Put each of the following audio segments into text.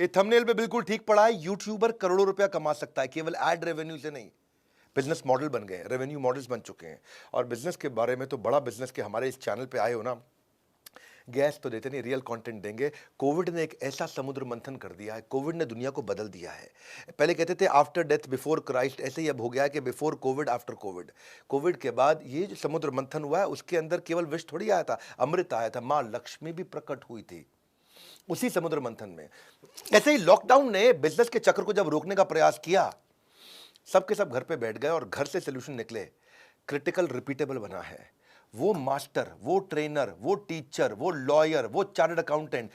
ये थंबनेल पे बिल्कुल ठीक पड़ा है। यूट्यूबर करोड़ों रुपया कमा सकता है केवल एड रेवेन्यू से नहीं। बिजनेस मॉडल बन गए, रेवेन्यू मॉडल्स बन चुके हैं। और बिजनेस के बारे में तो बड़ा बिजनेस के हमारे इस चैनल पे आए हो ना, गैस तो देते नहीं, रियल कंटेंट देंगे। कोविड ने एक ऐसा समुद्र मंथन कर दिया है, कोविड ने दुनिया को बदल दिया है। पहले कहते थे आफ्टर डेथ बिफोर क्राइस्ट, ऐसे ही अब हो गया है कि before Covid after Covid. Covid के बाद ये जो समुद्र मंथन हुआ है, उसके अंदर केवल विष थोड़ी आया था, अमृत आया था। माँ लक्ष्मी भी प्रकट हुई थी उसी समुद्र मंथन में। ऐसे ही लॉकडाउन ने बिजनेस के चक्र को जब रोकने का प्रयास किया, सबके सब घर पे बैठ गए और घर से सोल्यूशन निकले। क्रिटिकल रिपीटेबल बना है। वो मास्टर, वो ट्रेनर, वो टीचर, वो लॉयर, वो चार्टर्ड अकाउंटेंट,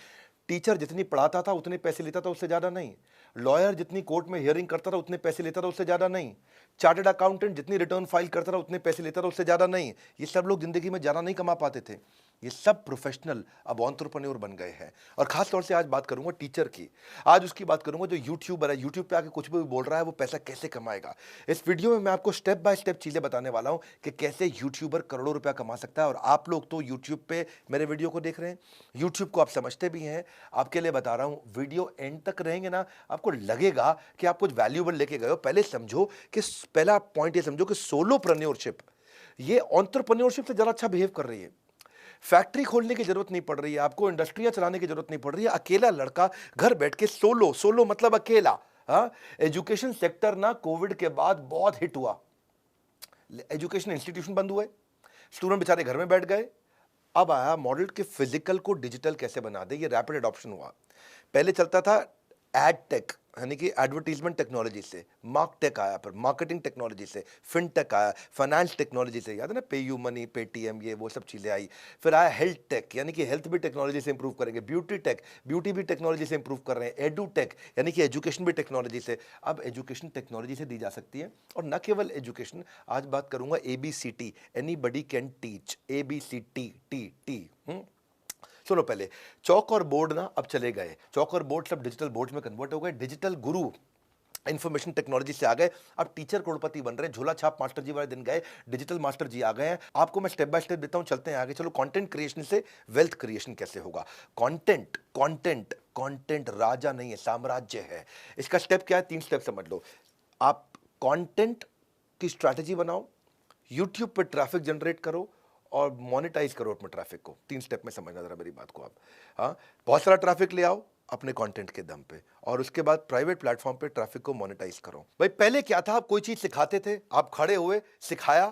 टीचर जितनी पढ़ाता था उतने पैसे लेता था, उससे ज्यादा नहीं। लॉयर जितनी कोर्ट में हियरिंग करता था उतने पैसे लेता था, उससे ज्यादा नहीं। चार्टर्ड अकाउंटेंट जितनी रिटर्न फाइल करता था उतने पैसे लेता था, उससे ज्यादा नहीं। ये सब लोग जिंदगी में ज्यादा नहीं कमा पाते थे। ये सब प्रोफेशनल अब एंटरप्रेन्योर बन गए हैं। और खास तौर से आज बात करूंगा टीचर की। आज उसकी बात करूंगा जो यूट्यूबर है, यूट्यूब पे आके कुछ भी बोल रहा है, वो पैसा कैसे कमाएगा। इस वीडियो में मैं आपको स्टेप बाय स्टेप चीजें बताने वाला हूं कि कैसे यूट्यूबर करोड़ों रुपया कमा सकता है। और आप लोग तो यूट्यूब पे मेरे वीडियो को देख रहे हैं, यूट्यूब को आप समझते भी हैं। आपके लिए बता रहा हूं, वीडियो एंड तक रहेंगे ना, आपको लगेगा कि आप कुछ वैल्यूएबल लेके गए हो। पहले समझो कि पहला पॉइंट ये समझो कि सोलोप्रेन्योरशिप ये एंटरप्रेन्योरशिप से ज्यादा अच्छा बिहेव कर रही है। फैक्ट्री खोलने की जरूरत नहीं पड़ रही है आपको, इंडस्ट्रियां चलाने की जरूरत नहीं पड़ रही है। अकेला लड़का घर बैठ के सोलो, सोलो मतलब अकेला। हाँ, एजुकेशन सेक्टर ना कोविड के बाद बहुत हिट हुआ। एजुकेशन इंस्टीट्यूशन बंद हुए, स्टूडेंट बेचारे घर में बैठ गए। अब आया मॉडल के फिजिकल को डिजिटल कैसे बना दे, ये रैपिड एडॉप्शन हुआ। पहले चलता था एड टेक, यानी कि एडवर्टीजमेंट टेक्नोलॉजी से, मार्क टेक आया, फिर मार्केटिंग टेक्नोलॉजी से, फिनटेक आया, फाइनेंस टेक्नोलॉजी से, याद है ना, पे यू मनी, पेटीएम, ये वो सब चीज़ें आई। फिर आया हेल्थ टेक, यानी कि हेल्थ भी टेक्नोलॉजी से इंप्रूव करेंगे। ब्यूटी टेक, ब्यूटी भी टेक्नोलॉजी से इंप्रूव कर रहे हैं। एडू टेक, यानी कि एजुकेशन भी टेक्नोलॉजी से। अब एजुकेशन टेक्नोलॉजी से दी जा सकती है। और न केवल एजुकेशन, आज बात करूंगा ABCT, anybody can teach, ABCT, T. सुनो, पहले चौक और बोर्ड ना अब चले गए, चौक और बोर्ड सब डिजिटल बोर्ड में कन्वर्ट हो गए। डिजिटल गुरु इंफॉर्मेशन टेक्नोलॉजी से आ गए, अब टीचर करोड़पति बन रहे हैं। झोला छाप मास्टर जी वाले दिन गए, डिजिटल मास्टर जी आ गए हैं। आपको मैं स्टेप बाय स्टेप देता हूं, चलते हैं आगे। चलो, कंटेंट क्रिएशन से वेल्थ क्रिएशन कैसे होगा। कंटेंट कंटेंट कंटेंट राजा नहीं है, साम्राज्य है। इसका स्टेप क्या है, 3 स्टेप समझ लो। आप कंटेंट की स्ट्रैटेजी बनाओ, यूट्यूब पर ट्रैफिक जनरेट करो और मोनेटाइज करो अपने ट्रैफिक को। 3 स्टेप में समझना जरा मेरी बात को आप। हाँ, बहुत सारा ट्रैफिक ले आओ अपने कंटेंट के दम पे, और उसके बाद प्राइवेट प्लेटफॉर्म पे ट्रैफिक को मोनेटाइज करो। भाई पहले क्या था, आप कोई चीज सिखाते थे, आप खड़े हुए, सिखाया,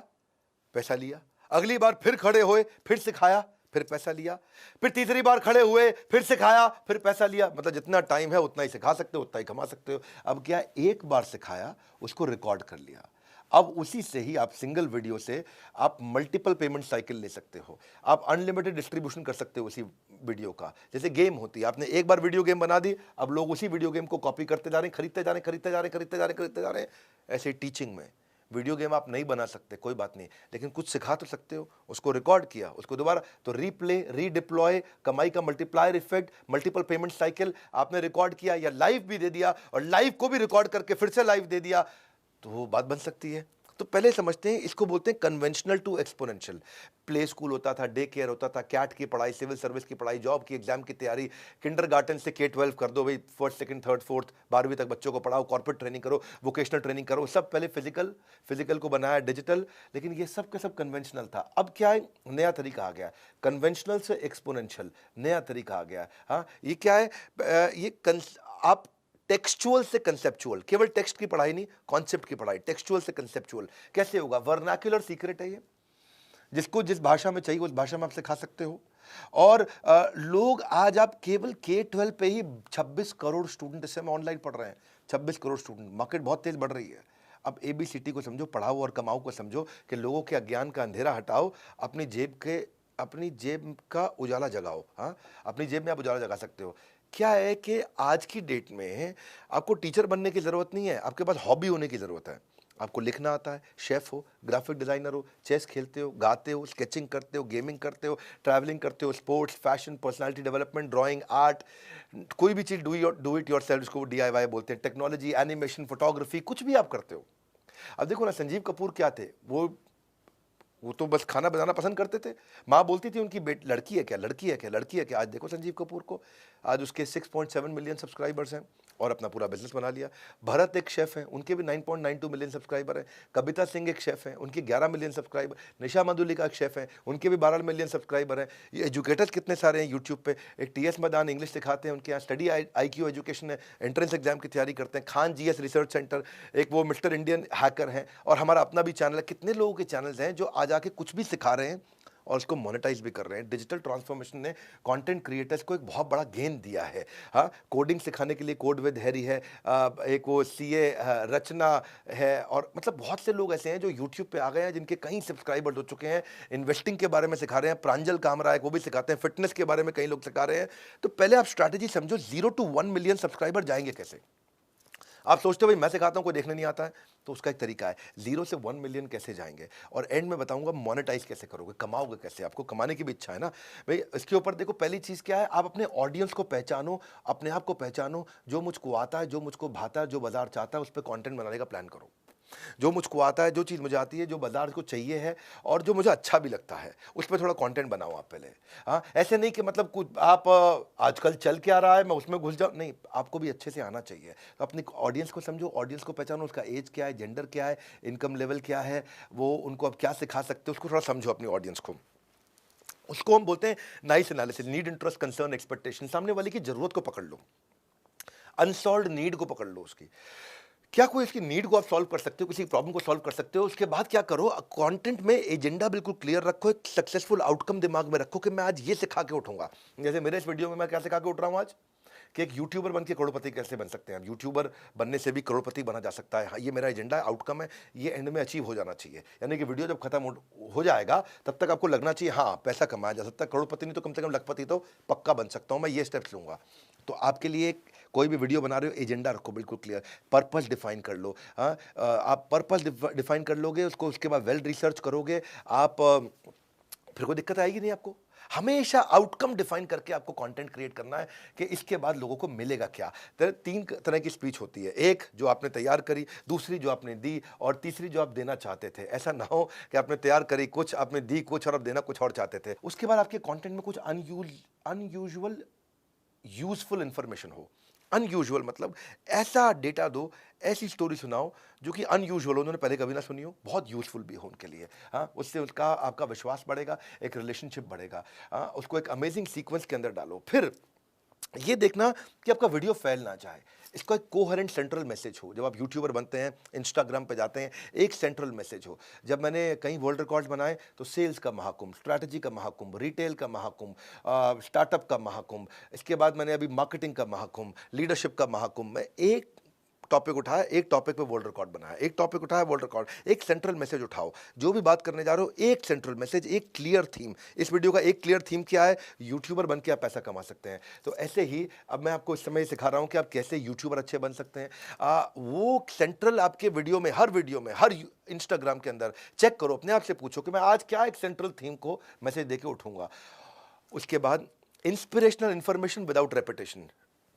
पैसा लिया। अगली बार फिर खड़े हुए, फिर सिखाया, फिर पैसा लिया। फिर तीसरी बार खड़े हुए, फिर सिखाया, फिर पैसा लिया। मतलब जितना टाइम है उतना ही सिखा सकते हो, उतना ही कमा सकते हो। अब क्या, एक बार सिखाया, उसको रिकॉर्ड कर लिया। अब उसी से ही आप सिंगल वीडियो से आप मल्टीपल पेमेंट साइकिल ले सकते हो। आप अनलिमिटेड डिस्ट्रीब्यूशन कर सकते हो उसी वीडियो का। जैसे गेम होती है, आपने एक बार वीडियो गेम बना दी, अब लोग उसी वीडियो गेम को कॉपी करते जा रहे हैं, खरीदते जा रहे हैं, खरीदते जा रहे हैं, खरीदते जा रहे हैं, खरीदते जा रहे हैं। ऐसे टीचिंग में वीडियो गेम आप नहीं बना सकते, कोई बात नहीं, लेकिन कुछ सिखा तो सकते हो। उसको रिकॉर्ड किया, उसको दोबारा तो रीप्ले, रीडिप्लॉय, कमाई का multiplier effect, multiple payment cycle. आपने रिकॉर्ड किया या लाइव भी दे दिया, और लाइव को भी रिकॉर्ड करके फिर से लाइव दे दिया, तो वो बात बन सकती है। तो पहले समझते हैं, इसको बोलते हैं conventional to exponential. Play school होता था, डे केयर होता था, कैट की पढ़ाई, सिविल सर्विस की पढ़ाई, जॉब की, एग्जाम की तैयारी, किंडरगार्टन से K-12 कर दो भाई, फर्स्ट सेकंड थर्ड फोर्थ 12वीं तक बच्चों को पढ़ाओ, कॉर्पोरेट ट्रेनिंग करो, वोकेशनल ट्रेनिंग करो। सब पहले फिजिकल, फिजिकल को बनाया डिजिटल, लेकिन ये सब का सब कन्वेंशनल था। अब क्या है, नया तरीका आ गया, कन्वेंशनल से एक्सपोनेंशियल, नया तरीका आ गया। हाँ, ये क्या है, आप टेक्सचुअल से कंसेप्चुअल, केवल टेक्स्ट की पढ़ाई नहीं, कॉन्सेप्ट की पढ़ाई, टेक्सचुअल से कंसेप्चुअल कैसे होगा। वर्नाक्युलर सीक्रेट है ये, जिसको जिस भाषा में चाहिए उस भाषा में आप सिखा सकते हो। और लोग आज आप केवल K-12 पे ही 26 करोड़ स्टूडेंट इस समय ऑनलाइन पढ़ रहे हैं। 26 करोड़ स्टूडेंट, मार्केट बहुत तेज बढ़ रही है। अब ABCT को समझो, पढ़ाओ और कमाओ को समझो, कि लोगों के अज्ञान का अंधेरा हटाओ, अपनी जेब का उजाला जगाओ। हाँ, अपनी जेब में आप उजाला जगा सकते हो। क्या है कि आज की डेट में आपको टीचर बनने की जरूरत नहीं है, आपके पास हॉबी होने की जरूरत है। आपको लिखना आता है, शेफ हो, ग्राफिक डिजाइनर हो, चेस खेलते हो, गाते हो, स्केचिंग करते हो, गेमिंग करते हो, ट्रैवलिंग करते हो, sports, fashion, personality development, drawing, art, कोई भी चीज डू इट योरसेल्फ, उसको DIY बोलते हैं, टेक्नोलॉजी, एनिमेशन, फोटोग्राफी, कुछ भी आप करते हो। अब देखो ना, संजीव कपूर क्या थे, वो वो तो बस खाना बनाना पसंद करते थे। माँ बोलती थी उनकी बेट लड़की है क्या, लड़की है क्या, लड़की है क्या। आज देखो संजीव कपूर को, आज उसके 6.7 मिलियन सब्सक्राइबर्स हैं और अपना पूरा बिजनेस बना लिया। भरत एक शेफ हैं, उनके भी 9.92 मिलियन सब्सक्राइबर हैं। कविता सिंह एक शेफ हैं, उनके 11 मिलियन सब्सक्राइबर। निशा मधुलिका एक शेफ हैं, उनके भी 12 मिलियन सब्सक्राइबर हैं। ये एजुकेटर्स कितने सारे हैं यूट्यूब पे। एक टीएस मैदान इंग्लिश सिखाते हैं, उनके यहाँ स्टडी IQ एजुकेशन है, एंट्रेंस एग्जाम की तैयारी करते हैं। खान GS रिसर्च सेंटर, एक वो मिस्टर इंडियन हैकर हैं, और हमारा अपना भी चैनल है। कितने लोगों के चैनल्स हैं जो आज आके कुछ भी सिखा रहे हैं और उसको मोनेटाइज भी कर रहे हैं। डिजिटल ट्रांसफॉर्मेशन ने कंटेंट क्रिएटर्स को एक बहुत बड़ा गेन दिया है। हाँ, कोडिंग सिखाने के लिए कोड विद हैरी है, एक वो CA रचना है, और मतलब बहुत से लोग ऐसे हैं जो यूट्यूब पे आ गए हैं जिनके कई सब्सक्राइबर्स हो चुके हैं। इन्वेस्टिंग के बारे में सिखा रहे हैं, प्रांजल कामरा है वो भी सिखाते हैं, फिटनेस के बारे में कई लोग सिखा रहे हैं। तो पहले आप स्ट्रैटेजी समझो, 0 to 1 मिलियन सब्सक्राइबर जाएंगे कैसे। आप सोचते हो भाई मैं सिखाता हूं कोई देखने नहीं आता है, तो उसका एक तरीका है, 0 से 1 मिलियन कैसे जाएंगे, और एंड में बताऊंगा मोनेटाइज कैसे करोगे, कमाओगे कैसे। आपको कमाने की भी इच्छा है ना भाई, इसके ऊपर देखो। पहली चीज क्या है, आप अपने ऑडियंस को पहचानो, अपने आप को पहचानो। जो मुझको आता है, जो मुझको भाता है, जो बाजार चाहता है, उस पर कंटेंट बनाने का प्लान करो। जो मुझको आता है, जो चीज़ मुझे आती है, जो बाजार को चाहिए है और जो मुझे अच्छा भी लगता है, उस पर थोड़ा कंटेंट बनाओ आप पहले। हाँ, ऐसे नहीं कि मतलब कुछ आप आजकल चल क्या रहा है मैं उसमें घुस जाऊँ, नहीं, आपको भी अच्छे से आना चाहिए। तो अपनी ऑडियंस को समझो, ऑडियंस को पहचानो, उसका एज क्या है, जेंडर क्या है, इनकम लेवल क्या है, वो उनको आप क्या सिखा सकते हो, उसको थोड़ा समझो अपनी ऑडियंस को। उसको हम बोलते हैं nice analysis, need, interest, concern, expectation. सामने वाले की जरूरत को पकड़ लो, अनसॉल्व नीड को पकड़ लो उसकी। क्या कोई इसकी नीड को आप सॉल्व कर सकते हो, किसी प्रॉब्लम को सॉल्व कर सकते हो। उसके बाद क्या करो, कंटेंट में एजेंडा बिल्कुल क्लियर रखो, एक सक्सेसफुल आउटकम दिमाग में रखो कि मैं आज ये सिखा के उठूंगा। जैसे मेरे इस वीडियो में मैं क्या सिखा के उठ रहा हूं आज, कि एक यूट्यूबर बन के करोड़पति कैसे बन सकते हैं। यूट्यूबर बनने से भी करोड़पति बना जा सकता है। हाँ, ये मेरा एजेंडा है, आउटकम है, ये एंड में अचीव हो जाना चाहिए। यानी कि वीडियो जब खत्म हो जाएगा तब तक आपको लगना चाहिए हाँ पैसा कमाया जा सकता है, करोड़पति नहीं तो कम से कम लखपति तो पक्का बन सकता हूं मैं, ये स्टेप्स लूंगा। तो आपके लिए कोई भी वीडियो बना रहे हो, एजेंडा रखो बिल्कुल क्लियर, पर्पस डिफाइन कर लो। हाँ, आप पर्पस डिफाइन कर लोगे उसको, उसके बाद वेल रिसर्च करोगे आप, फिर कोई दिक्कत आएगी नहीं आपको। हमेशा आउटकम डिफाइन करके आपको कंटेंट क्रिएट करना है कि इसके बाद लोगों को मिलेगा क्या। तो 3 तरह की स्पीच होती है, एक जो आपने तैयार करी, दूसरी जो आपने दी, और तीसरी जो आप देना चाहते थे। ऐसा ना हो कि आपने तैयार करी कुछ, आपने दी कुछ और आप देना कुछ और चाहते थे। उसके बाद आपके कंटेंट में कुछ अनयूजुअल यूजफुल इंफॉर्मेशन हो। अनयूजुअल मतलब ऐसा डेटा दो, ऐसी स्टोरी सुनाओ जो कि अनयूजुअल हो, उन्होंने पहले कभी ना सुनी हो, बहुत यूजफुल भी हो उनके लिए। हाँ, उससे उसका आपका विश्वास बढ़ेगा, एक रिलेशनशिप बढ़ेगा। हाँ, उसको एक अमेजिंग सीक्वेंस के अंदर डालो। फिर ये देखना कि आपका वीडियो फैल ना जाए, इसका एक कोहेरेंट सेंट्रल मैसेज हो। जब आप यूट्यूबर बनते हैं, इंस्टाग्राम पे जाते हैं, एक सेंट्रल मैसेज हो। जब मैंने कई वर्ल्ड रिकॉर्ड्स बनाए तो सेल्स का महाकुंभ, स्ट्रैटेजी का महाकुंभ, रिटेल का महाकुंभ, स्टार्टअप का महाकुंभ, इसके बाद मैंने अभी मार्केटिंग का महाकुंभ, लीडरशिप का महाकुंभ। मैं एक टॉपिक उठाया, एक टॉपिक पे वर्ल्ड रिकॉर्ड बनाया, एक टॉपिक उठाया वर्ल्ड रिकॉर्ड, एक सेंट्रल मैसेज उठाओ। जो भी बात करने जा रहे हो, एक सेंट्रल मैसेज, एक क्लियर थीम। इस वीडियो का एक क्लियर थीम क्या है, यूट्यूबर बन के आप पैसा कमा सकते हैं। तो ऐसे ही अब मैं आपको इस समय सिखा रहा हूं कि आप कैसे यूट्यूबर अच्छे बन सकते हैं। वो सेंट्रल आपके वीडियो में, हर इंस्टाग्राम के अंदर चेक करो, अपने आप से पूछो कि मैं आज क्या एक सेंट्रल थीम को मैसेज देके उठूंगा। उसके बाद इंस्पिरेशनल इंफॉर्मेशन विदाउट रेपिटेशन।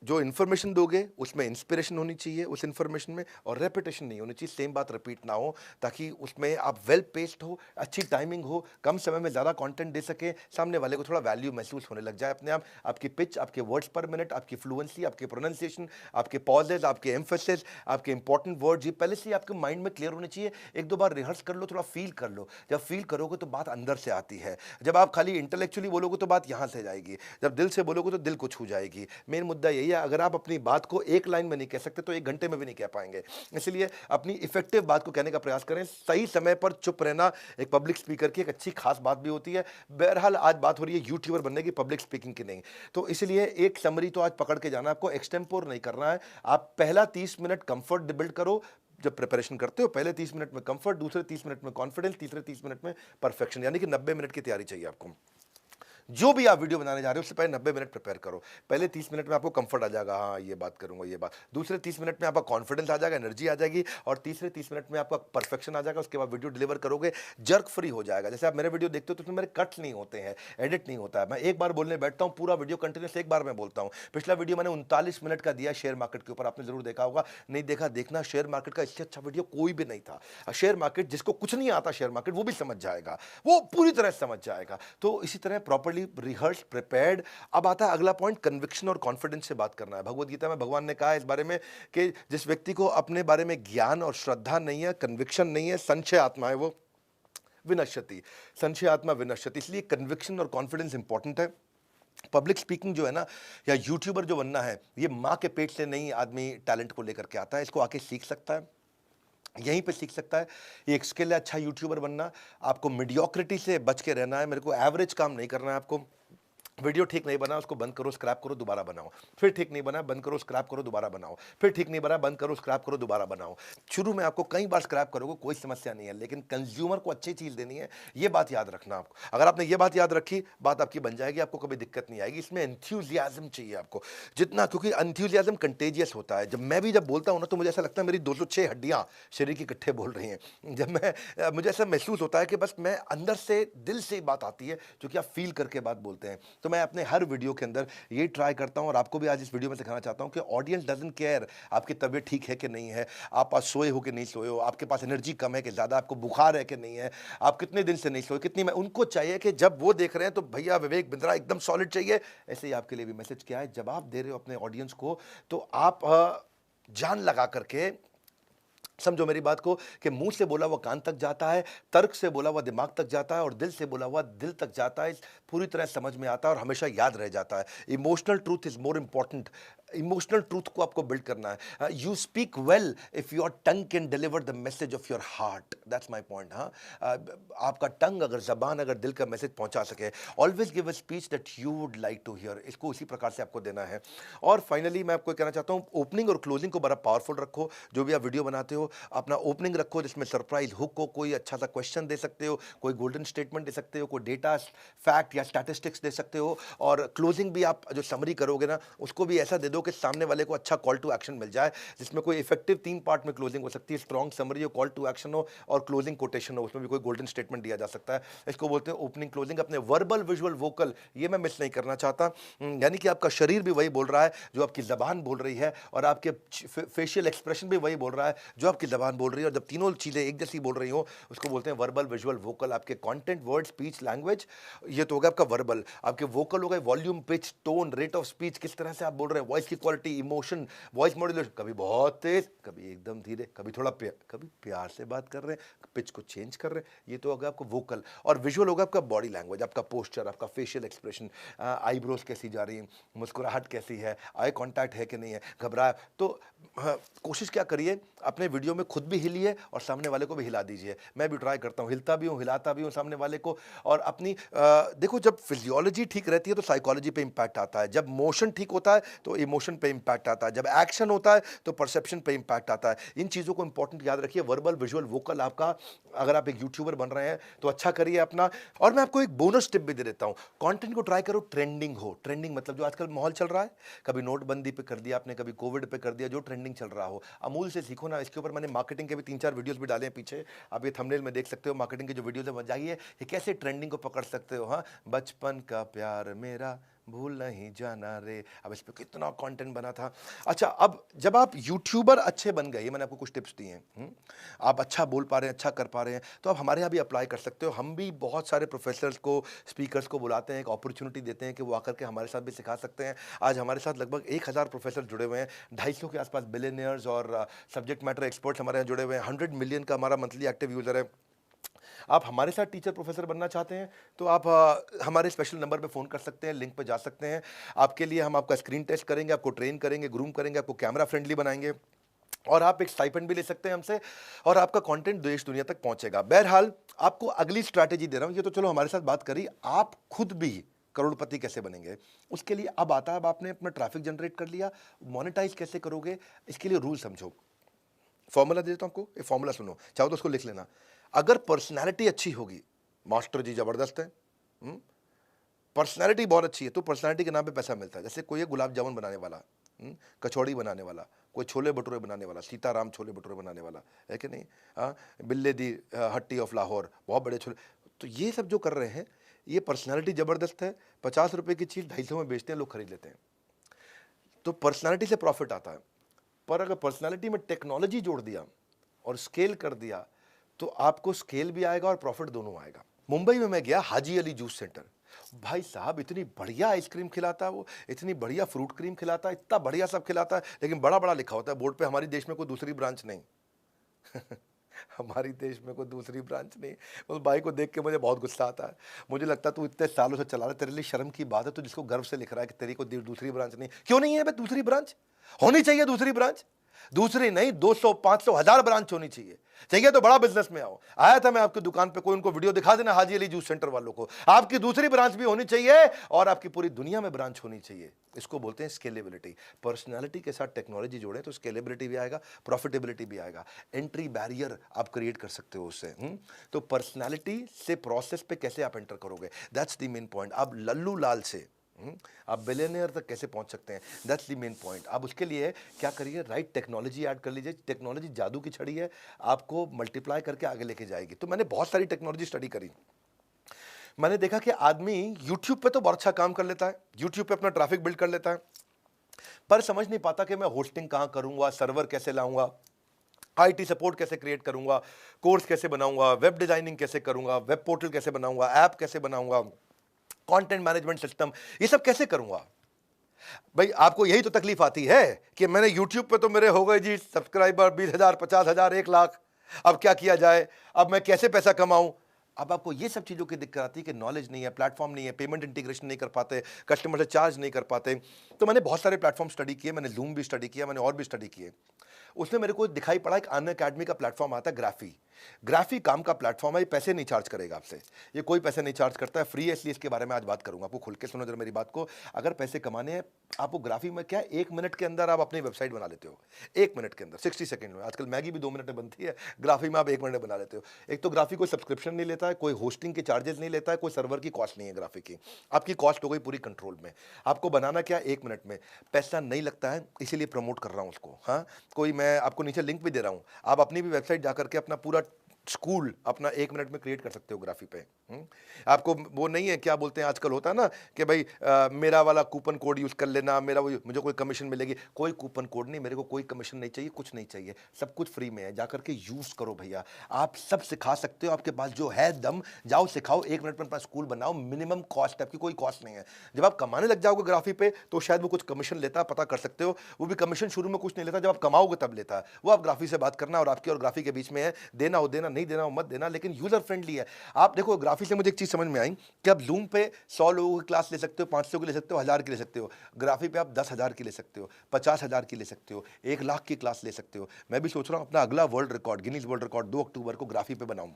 जो इन्फॉर्मेशन दोगे उसमें इंस्पिरेशन होनी चाहिए उस इन्फॉर्मेशन में, और रेपिटेशन नहीं होनी चाहिए, सेम बात रिपीट ना हो, ताकि उसमें आप वेल पेस्ड हो, अच्छी टाइमिंग हो, कम समय में ज़्यादा कंटेंट दे सके, सामने वाले को थोड़ा वैल्यू महसूस होने लग जाए अपने आप। आपकी पिच, आपके वर्ड्स पर मिनट, आपकी फ्लुएंसी, आपके प्रोनाउंसिएशन, आपके पॉजेज, आपके एम्फेसिस, आपके इंपॉर्टेंट वर्ड्स, ये पहले से आपके माइंड में क्लियर होने चाहिए। एक दो बार रिहर्स कर लो, थोड़ा फील कर लो। जब फील करोगे तो बात अंदर से आती है। जब आप खाली इंटेलेक्चुअली बोलोगे तो बात यहाँ से जाएगी, जब दिल से बोलोगे तो दिल को छू जाएगी। मेन मुद्दा यही है, अगर आप अपनी बात को एक लाइन में नहीं कह सकते तो 1 घंटे में भी नहीं कह पाएंगे। इसलिए अपनी इफेक्टिव बात को कहने का प्रयास करें। सही समय पर चुप रहना एक पब्लिक स्पीकर की एक अच्छी खास बात भी होती है। बहरहाल आज बात हो रही है यूट्यूबर बनने की, पब्लिक स्पीकिंग की नहीं। तो इसलिए एक समरी तो आज पकड़ के जाना, आपको एक्सटेम्पोर नहीं करना है। आप पहला 30 मिनट कंफर्ट बिल्ड करो। जब प्रिपरेशन करते हो, पहले 30 मिनट में कंफर्ट, दूसरे 30 मिनट में कॉन्फिडेंस, तीसरे 30 मिनट में परफेक्शन, यानी कि 90 मिनट की तैयारी चाहिए आपको। जो भी आप वीडियो बनाने जा रहे हो उससे पहले 90 मिनट प्रिपेयर करो। पहले 30 मिनट में आपको कंफर्ट आ जाएगा, हाँ ये बात करूंगा, ये बात। दूसरे 30 मिनट में आपका कॉन्फिडेंस आ जाएगा, एनर्जी आ जाएगी, और तीसरे 30 मिनट में आपका परफेक्शन आ जाएगा। उसके बाद वीडियो डिलीवर करोगे, जर्क फ्री हो जाएगा। जैसे आप मेरे वीडियो देखते हो तो उसमें मेरे कट्स नहीं होते हैं, एडिट नहीं होता है। मैं एक बार बोलने बैठता हूँ, पूरा वीडियो कंटिन्यूस एक बार में बोलता हूँ। पिछला वीडियो मैंने 39 मिनट का दिया शेयर मार्केट के ऊपर, आपने जरूर देखा होगा। नहीं देखा, देखना। शेयर मार्केट का इससे अच्छा वीडियो कोई भी नहीं था। शेयर मार्केट, जिसको कुछ नहीं आता शेयर मार्केट, वो भी समझ जाएगा, वो पूरी तरह समझ जाएगा। तो इसी तरह प्रॉपर्ली रिहर्स, प्रिपेयर्ड। अब आता है अगला पॉइंट, कन्विक्शन और कॉन्फिडेंस से बात करना है। भगवत गीता में भगवान ने कहा है इस बारे में कि जिस व्यक्ति को अपने बारे में ज्ञान और श्रद्धा नहीं है, कन्विक्शन नहीं है, संशय आत्मा है, वो विनश्यति, संशय आत्मा विनश्यति। इसलिए कन्विक्शन और कॉन्फिडेंस इंपॉर्टेंट है। पब्लिक स्पीकिंग जो है ना, या यूट्यूबर जो बनना है, ये माँ के पेट से नहीं आदमी टैलेंट को लेकर के आता है। इसको आके सीख सकता है, यहीं पे सीख सकता है। ये एक स्किल है अच्छा यूट्यूबर बनना। आपको मीडियोक्रिटी से बच के रहना है। मेरे को एवरेज काम नहीं करना है। आपको वीडियो ठीक नहीं बना, उसको बंद करो, स्क्रैप करो, दोबारा बनाओ। फिर ठीक नहीं बना, बंद करो, स्क्रैप करो, दोबारा बनाओ। फिर ठीक नहीं बना, बंद करो, स्क्रैप करो, दोबारा बनाओ। शुरू में आपको कई बार स्क्रैप करोगे, कोई समस्या नहीं है, लेकिन कंज्यूमर को अच्छी चीज देनी है, ये बात याद रखना आपको। अगर आपने ये बात याद रखी, बात आपकी बन जाएगी, आपको कभी दिक्कत नहीं आएगी। इसमें एंथ्यूजियाज्म चाहिए आपको जितना, क्योंकि एंथ्यूजियाज्म कंटेजियस होता है। जब बोलता हूं ना, तो मुझे ऐसा लगता है मेरी 206 हड्डियां शरीर की इकट्ठे बोल रही हैं। मुझे ऐसा महसूस होता है कि बस मैं अंदर से, दिल से बात आती है, जो कि आप फील करके बात बोलते हैं। तो मैं अपने हर वीडियो के अंदर ये ट्राई करता हूं, और आपको भी आज इस वीडियो में सिखाना चाहता हूं कि ऑडियंस डजंट केयर आपकी तबीयत ठीक है कि नहीं है, आप आज सोए हो कि नहीं सोए हो, आपके पास एनर्जी कम है कि ज्यादा, आपको बुखार है कि नहीं है, आप कितने दिन से नहीं सोए, कितनी में। उनको चाहिए कि जब वो देख रहे हैं तो भैया विवेक बिंद्रा एकदम सॉलिड चाहिए। ऐसे ही आपके लिए भी मैसेज क्या है, जब आप दे रहे हो अपने ऑडियंस को, तो आप जान लगा करके समझो मेरी बात को, कि मुंह से बोला हुआ कान तक जाता है, तर्क से बोला हुआ दिमाग तक जाता है, और दिल से बोला हुआ दिल तक जाता है। पूरी तरह समझ में आता है और हमेशा याद रह जाता है। Emotional truth is more important. Emotional truth को आपको बिल्ड करना है। You speak well if your tongue can deliver the message of your heart, that's my point. हाँ, आपका टंग, अगर जबान अगर दिल का मैसेज पहुंचा सके, always give a speech that you would like to hear, इसको उसी प्रकार से आपको देना है। और फाइनली मैं आपको कहना चाहता हूं, ओपनिंग और क्लोजिंग को बड़ा पावरफुल रखो। जो भी आप वीडियो बनाते हो, अपना ओपनिंग रखो जिसमें सरप्राइज हुक हो, कोई अच्छा सा क्वेश्चन दे सकते हो, कोई गोल्डन स्टेटमेंट दे सकते हो, कोई डेटा फैक्ट या स्टैटिस्टिक्स दे सकते हो। और क्लोजिंग भी आप जो समरी करोगे ना, उसको भी ऐसा दे दो कि सामने वाले को अच्छा कॉल टू एक्शन मिल जाए, जिसमें कोई इफेक्टिव 3 पार्ट में क्लोजिंग हो सकती है। स्ट्रॉन्ग समरी हो, कॉल टू एक्शन हो, और क्लोजिंग कोटेशन हो, उसमें भी कोई गोल्डन स्टेटमेंट दिया जा सकता है। इसको बोलते हैं ओपनिंग क्लोजिंग। अपने वर्बल विजुअल वोकल, ये मैं मिस नहीं करना चाहता। यानी कि आपका शरीर भी वही बोल रहा है जो आपकी जबान बोल रही है, और आपके फेशियल एक्सप्रेशन भी वही बोल रहा है जो आपकी जबान बोल रही है। और जब तीनों चीजें एक जैसी बोल रही हो, उसको बोलते हैं वर्बल विजुअल वोकल। आपके कंटेंट, वर्ड, स्पीच, लैंग्वेज, ये तो हो गया आपका वर्बल। आपके वोकल हो गए volume, pitch, tone, rate of speech, किस तरह से आप बोल रहे हैं, वॉइस की क्वालिटी, इमोशन, वॉइस मॉड्यूलेशन, कभी बहुत तेज, कभी एकदम धीरे, कभी थोड़ा कभी प्यार से बात कर रहे हैं, पिच को चेंज कर रहे हैं। ये तो होगा आपको वोकल। और विजुअल होगा आपका बॉडी लैंग्वेज, आपका पोस्चर, आपका फेशियल एक्सप्रेशन, आईब्रोज कैसी जा रही है, मुस्कुराहट कैसी है, आई कांटेक्ट है कि नहीं है, घबराया तो। हाँ, कोशिश क्या करिए, अपने वीडियो में खुद भी हिलिए और सामने वाले को भी हिला दीजिए। मैं भी ट्राई करता हूँ, हिलता भी हूँ, हिलाता भी हूँ सामने वाले को। और अपनी देखो, जब फिजियोलॉजी ठीक रहती है तो साइकोलॉजी पे इंपैक्ट आता है, जब मोशन ठीक होता है तो इमोशन पे इंपैक्ट आता है, जब एक्शन होता है तो परसेप्शन पे इंपैक्ट आता है। इन चीज़ों को इंपॉर्टेंट याद रखिए। वर्बल विजुअल वोकल आपका, अगर आप एक यूट्यूबर बन रहे हैं तो अच्छा करिए अपना। और मैं आपको एक बोनस टिप भी दे देता हूँ, कंटेंट को ट्राई करो ट्रेंडिंग हो। ट्रेंडिंग मतलब जो आजकल माहौल चल रहा है, कभी नोटबंदी पे कर दिया आपने, कभी कोविड पे कर दिया, जो ट्रेंडिंग चल रहा हो। अमूल से सीखो ना, इसके ऊपर मैंने मार्केटिंग के भी 3-4 वीडियोस भी डाले हैं पीछे, आप ये थंबनेल में देख सकते हो। मार्केटिंग के जो वीडियोस है, जाइए ये कैसे ट्रेंडिंग को पकड़ सकते हो। हाँ, बचपन का प्यार मेरा भूल नहीं जाना रे, अब इस पे कितना कंटेंट बना था। अच्छा, अब जब आप यूट्यूबर अच्छे बन गए, मैंने आपको कुछ टिप्स दिए हैं, आप अच्छा बोल पा रहे हैं, अच्छा कर पा रहे हैं, तो आप हमारे यहाँ भी अप्लाई कर सकते हो। हम भी बहुत सारे प्रोफेसर्स को, स्पीकर्स को बुलाते हैं, एक अपॉर्चुनिटी देते हैं कि वो आकर के हमारे साथ भी सिखा सकते हैं। आज हमारे साथ लगभग 1000 प्रोफेसर जुड़े हुए हैं, 250 के आसपास बिलियनियर्स और सब्जेक्ट मैटर एक्सपर्ट्स हमारे यहाँ जुड़े हुए हैं। 100 मिलियन का हमारा मंथली एक्टिव यूजर है। आप हमारे साथ टीचर प्रोफेसर बनना चाहते हैं तो आप हमारे स्पेशल नंबर पे फ़ोन कर सकते हैं, लिंक पे जा सकते हैं। आपके लिए हम आपका स्क्रीन टेस्ट करेंगे, आपको ट्रेन करेंगे, ग्रूम करेंगे, आपको कैमरा फ्रेंडली बनाएंगे, और आप एक स्टाइपेंड भी ले सकते हैं हमसे, और आपका कंटेंट देश दुनिया तक पहुंचेगा। बहरहाल, आपको अगली स्ट्रैटेजी दे रहा हूं। ये तो चलो हमारे साथ बात करी, आप खुद भी करोड़पति कैसे बनेंगे उसके लिए अब आता है। अब आपने अपना ट्रैफिक जनरेट कर लिया, मोनेटाइज कैसे करोगे, इसके लिए रूल समझो। फॉर्मूला दे देता हूं आपको, ये फॉर्मूला सुनो, चाहो तो उसको लिख लेना। अगर पर्सनैलिटी अच्छी होगी, मास्टर जी जबरदस्त है, पर्सनैलिटी बहुत अच्छी है तो पर्सनैलिटी के नाम पे पैसा मिलता है। जैसे कोई है गुलाब जामुन बनाने वाला, कचौड़ी बनाने वाला, कोई छोले भटूरे बनाने वाला, सीताराम छोले भटूरे बनाने वाला, है कि नहीं? हाँ, बिल्ले दी हट्टी ऑफ लाहौर, बहुत बड़े छोले। तो ये सब जो कर रहे हैं, ये पर्सनैलिटी ज़बरदस्त है। 50 रुपए की चीज़ 250 में बेचते हैं, लोग खरीद लेते हैं। तो पर्सनैलिटी से प्रॉफिट आता है। पर अगर पर्सनैलिटी में टेक्नोलॉजी जोड़ दिया और स्केल कर दिया, तो आपको स्केल भी आएगा और प्रॉफिट दोनों आएगा। मुंबई में मैं गया, हाजी अली जूस सेंटर। भाई साहब, इतनी बढ़िया आइसक्रीम खिलाता है वो, इतनी बढ़िया फ्रूट क्रीम खिलाता है, इतना बढ़िया सब खिलाता है, लेकिन बड़ा बड़ा लिखा होता है बोर्ड पे, हमारी देश में कोई दूसरी ब्रांच नहीं। हमारी देश में कोई दूसरी ब्रांच नहीं। उस भाई को देख के मुझे बहुत गुस्सा आता है। मुझे लगता है तू इतने सालों से चला रहा है, तेरे लिए शर्म की बात है, तो जिसको गर्व से लिख रहा है कि तेरी को दूसरी ब्रांच नहीं। क्यों नहीं है भाई दूसरी ब्रांच? होनी चाहिए दूसरी ब्रांच। दूसरी नहीं, 200, 500, 1000 ब्रांच होनी चाहिए। चाहिए तो बड़ा बिजनेस में आओ। आया था मैं आपकी दुकान पे, कोई उनको वीडियो दिखा देना हाजी अली जूस सेंटर वालों को। आपकी दूसरी ब्रांच भी होनी चाहिए और आपकी पूरी दुनिया में ब्रांच होनी चाहिए। इसको बोलते हैं स्केलेबिलिटी। पर्सनालिटी के साथ टेक्नोलॉजी जोड़े तो स्केलेबिलिटी भी आएगा, प्रॉफिटेबिलिटी भी आएगा। एंट्री बैरियर आप क्रिएट कर सकते हो उससे। तो पर्सनालिटी से प्रोसेस पे कैसे आप एंटर करोगे, दैट्स द मेन पॉइंट। आप लल्लू लाल से आप बिलियनियर तक कैसे पहुंच सकते हैं, दैट्स द मेन पॉइंट। आप उसके लिए क्या करिए, राइट टेक्नोलॉजी ऐड कर लीजिए। टेक्नोलॉजी जादू की छड़ी है, आपको मल्टीप्लाई करके आगे लेके जाएगी। तो मैंने बहुत सारी टेक्नोलॉजी स्टडी करी। मैंने देखा कि आदमी यूट्यूब पे तो बहुत अच्छा काम कर लेता है, यूट्यूब पे अपना ट्रैफिक बिल्ड कर लेता है, पर समझ नहीं पाता कि मैं होस्टिंग कहां करूंगा, सर्वर कैसे लाऊंगा, आईटी सपोर्ट कैसे क्रिएट करूंगा, कोर्स कैसे बनाऊंगा, वेब डिजाइनिंग कैसे करूंगा, वेब पोर्टल कैसे बनाऊंगा, ऐप कैसे बनाऊंगा, कंटेंट मैनेजमेंट सिस्टम, ये सब कैसे करूंगा। भाई आपको यही तो तकलीफ आती है कि मैंने यूट्यूब पे तो मेरे हो गए जी सब्सक्राइबर 20,000, 50,000, 1 लाख, अब क्या किया जाए, अब मैं कैसे पैसा कमाऊं। अब आपको ये सब चीज़ों की दिक्कत आती है कि नॉलेज नहीं है, प्लेटफॉर्म नहीं है, पेमेंट इंटीग्रेशन नहीं कर पाते, कस्टमर से चार्ज नहीं कर पाते। तो मैंने बहुत सारे प्लेटफॉर्म स्टडी किए, मैंने जूम भी स्टडी किया, मैंने और भी स्टडी किए। उसमें मेरे को दिखाई पड़ा एक अन अकेडमी का प्लेटफॉर्म आता है, ग्राफी। ग्राफी काम का प्लेटफॉर्म है, ये पैसे नहीं चार्ज करेगा आपसे, ये कोई पैसे नहीं चार्ज करता है, फ्री है, इसलिए इसके बारे में आज बात करूंगा। आपको खुल के सुनो जरा मेरी बात को। अगर पैसे कमाने हैं आपको ग्राफी में, क्या 1 मिनट के अंदर आप अपनी वेबसाइट बना लेते हो, 1 मिनट के अंदर, 60 सेकंड में। आजकल मैगी भी 2 मिनट में बनती है, ग्राफी में आप 1 मिनट में बना लेते हो। एक तो ग्राफी कोई सब्सक्रिप्शन नहीं लेता है, कोई होस्टिंग के चार्जेस नहीं लेता है, कोई सर्वर की कॉस्ट नहीं है ग्राफी की, आपकी कॉस्ट हो गई पूरी कंट्रोल में। आपको बनाना क्या, 1 मिनट में, पैसा नहीं लगता है, इसीलिए प्रमोट कर रहा हूं उसको। हाँ, कोई मैं आपको नीचे लिंक भी दे रहा हूं, आप अपनी भी वेबसाइट जाकर के अपना पूरा स्कूल अपना 1 मिनट में क्रिएट कर सकते हो ग्राफी पे। आपको वो नहीं है, क्या बोलते हैं आजकल होता है ना कि भाई मेरा वाला कूपन कोड यूज कर लेना, मेरा वो मुझे कोई कमीशन मिलेगी। कोई कूपन कोड नहीं, मेरे को कोई कमीशन नहीं चाहिए, कुछ नहीं चाहिए, सब कुछ फ्री में है, जाकर के यूज करो भैया। आप सब सिखा सकते हो, आपके पास जो है दम, जाओ सिखाओ, 1 मिनट में अपना स्कूल बनाओ, मिनिमम कॉस्ट, आपकी कोई कॉस्ट नहीं है। जब आप कमाने लग जाओगे ग्राफी पे तो शायद वो कुछ कमीशन लेता है, पता कर सकते हो। वो भी कमीशन शुरू में कुछ नहीं लेता, जब आप कमाओगे तब लेता है। वो आप ग्राफी से बात करना, और आपकी और ग्राफी के बीच में है, देना हो देना, नहीं देना हो मत देना, लेकिन यूजर फ्रेंडली है। आप देखो ग्राफी से मुझे एक चीज समझ में आई कि आप जूम पे 100 लोगों की क्लास ले सकते हो, 500 की ले सकते हो, 1000 की ले सकते हो। ग्राफी पे आप 10,000 की ले सकते हो, 50,000 की ले सकते हो, 1 लाख की क्लास ले सकते हो। मैं भी सोच रहा हूं अपना अगला world record, Guinness world record 2 अक्टूबर को ग्राफी पे बनाऊं,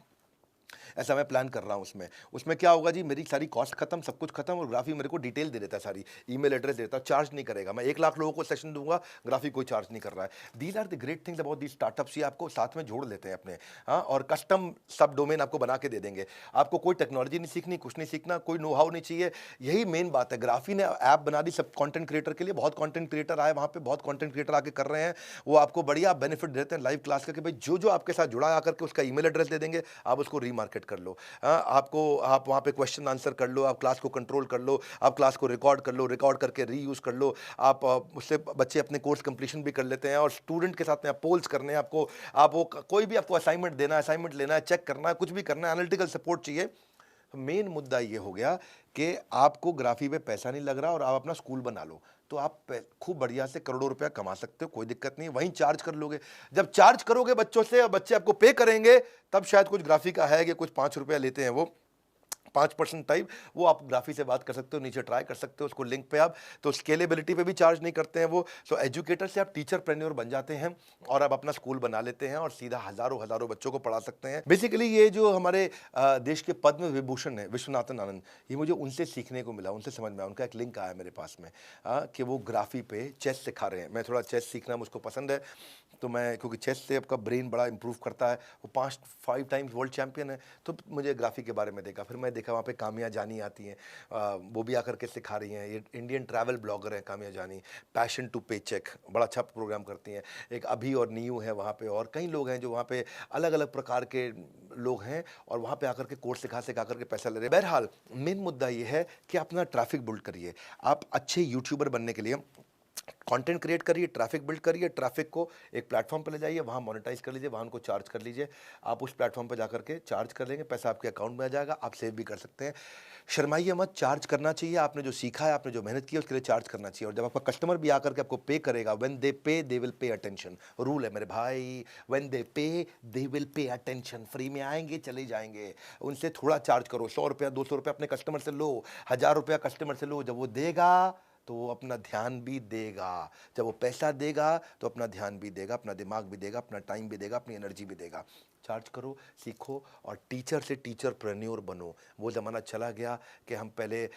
ऐसा मैं प्लान कर रहा हूँ। उसमें उसमें क्या होगा जी, मेरी सारी कॉस्ट खत्म, सब कुछ खत्म, और ग्राफी मेरे को डिटेल दे देता है, सारी ईमेल एड्रेस देता है, चार्ज नहीं करेगा। मैं 1 लाख लोगों को सेशन दूंगा, ग्राफी कोई चार्ज नहीं कर रहा है। These are the great things about the startups, ये आपको साथ में जोड़ लेते हैं अपने। हाँ, और कस्टम सब डोमेन आपको बना के दे देंगे। आपको कोई टेक्नोलॉजी नहीं सीखनी, कुछ नहीं सीखना, कोई नो हाउ नहीं चाहिए। यही मेन बात है। ग्राफी ने ऐप बना दी सब कंटेंट क्रिएटर के लिए, बहुत कंटेंट क्रिएटर आए वहाँ पे, बहुत कंटेंट क्रिएटर आके कर रहे हैं, वो आपको बढ़िया बेनिफिट देते हैं लाइव क्लास का कि भाई जो जो आपके साथ जुड़ा आकर के उसका ईमेल एड्रेस दे देंगे, आप उसको रीमार्केट कर लो। आपको, आप वहाँ पे क्वेश्चन आंसर कर लो, आप क्लास को कंट्रोल कर लो, आप क्लास को रिकॉर्ड कर लो, रिकॉर्ड करके रीयूज़ कर लो। आप उससे बच्चे अपने कोर्स कंप्लीशन भी कर लेते हैं, और स्टूडेंट के साथ में आप पोल्स करने हैं आपको, आप वो कोई भी आपको असाइनमेंट देना है, असाइनमेंट लेना है, चेक करना है, कुछ भी करना है, एनालिटिकल सपोर्ट चाहिए। मेन मुद्दा ये हो गया कि आपको ग्राफी पे पैसा नहीं लग रहा और आप अपना स्कूल बना लो, तो आप खूब बढ़िया से करोड़ों रुपया कमा सकते हो, कोई दिक्कत नहीं। वहीं चार्ज कर लोगे, जब चार्ज करोगे बच्चों से और बच्चे आपको पे करेंगे, तब शायद कुछ ग्राफी का है कि कुछ 5 रुपया लेते हैं वो, 5% टाइप, वो आप ग्राफी से बात कर सकते हो, नीचे ट्राई कर सकते हो उसको लिंक पे आप। तो स्केलेबिलिटी पे भी चार्ज नहीं करते हैं वो। सो एजुकेटर से आप टीचर प्रेन्योर बन जाते हैं और आप अपना स्कूल बना लेते हैं और सीधा हजारों हजारों बच्चों को पढ़ा सकते हैं। बेसिकली ये जो हमारे देश के पद्म विभूषण है विश्वनाथन आनंद, ये मुझे उनसे सीखने को मिला, उनसे समझ में आया। उनका एक लिंक आया मेरे पास में कि वो ग्राफी पे चेस सिखा रहे हैं। मैं थोड़ा चेस सीखना मुझको पसंद है, तो मैं क्योंकि चेस से आपका ब्रेन बड़ा इंप्रूव करता है, वो 5 टाइम्स वर्ल्ड चैंपियन है, तो मुझे ग्राफी के बारे में देखा। फिर मैं देखा वहाँ पे कामिया जानी आती हैं, वो भी आकर के सिखा रही हैं। ये इंडियन ट्रैवल ब्लॉगर हैं कामिया जानी, पैशन टू पे चेक, बड़ा अच्छा प्रोग्राम करती हैं। एक अभी और नीयू है वहाँ पे, और कई लोग हैं जो वहाँ पे अलग अलग प्रकार के लोग हैं, और वहाँ पे आकर के कोर्स सिखा सिखा करके पैसा ले रहे हैं। बहरहाल मेन मुद्दा ये है कि अपना ट्रैफिक बिल्ड करिए। आप अच्छे यूट्यूबर बनने के लिए कंटेंट क्रिएट करिए, ट्रैफिक बिल्ड करिए, ट्रैफिक को एक प्लेटफॉर्म पे ले जाइए, वहाँ मोनेटाइज कर लीजिए, वहाँ उनको चार्ज कर लीजिए। आप उस प्लेटफॉर्म पे जाकर के चार्ज कर लेंगे, पैसा आपके अकाउंट में आ जाएगा, आप सेव भी कर सकते हैं। शर्माइए मत, चार्ज करना चाहिए। आपने जो सीखा है, आपने जो मेहनत की है, उसके लिए चार्ज करना चाहिए। और जब आपका कस्टमर भी आकर के आपको पे करेगा, व्हेन दे पे they will pay attention, rule है मेरे भाई, व्हेन दे पे they will pay attention. Free में आएंगे, चले जाएंगे, उनसे थोड़ा चार्ज करो। 100 रुपया 200 रुपया अपने कस्टमर से लो, 1000 रुपया कस्टमर से लो। जब वो देगा तो वो अपना ध्यान भी देगा। जब वो पैसा देगा तो अपना ध्यान भी देगा, अपना दिमाग भी देगा, अपना टाइम भी देगा, अपनी एनर्जी भी देगा। चार्ज करो, सीखो, और टीचर से टीचरप्रेन्योर बनो। वो ज़माना चला गया कि हम पहले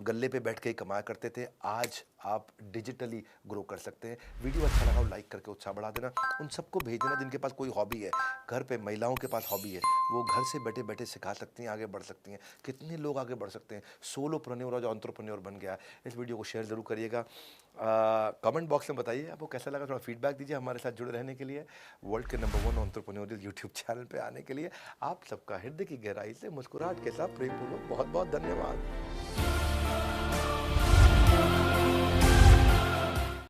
गल्ले पे बैठ के ही कमाया करते थे। आज आप डिजिटली ग्रो कर सकते हैं। वीडियो अच्छा लगा हो लाइक करके उत्साह बढ़ा देना। उन सबको भेज देना जिनके पास कोई हॉबी है। घर पे महिलाओं के पास हॉबी है, वो घर से बैठे बैठे सिखा सकती हैं, आगे बढ़ सकती हैं। कितने लोग आगे बढ़ सकते हैं, सोलोप्रेन्योर और जो एंटरप्रेन्योर बन गया। इस वीडियो को शेयर ज़रूर करिएगा। कमेंट बॉक्स में बताइए आपको कैसा लगा, थोड़ा फीडबैक दीजिए। हमारे साथ जुड़े रहने के लिए, वर्ल्ड के नंबर 1 एंटरप्रेन्योरियल यूट्यूब चैनल पे आने के लिए आप सबका हृदय की गहराई से मुस्कुराहट के साथ प्रेमपूर्वक बहुत बहुत धन्यवाद।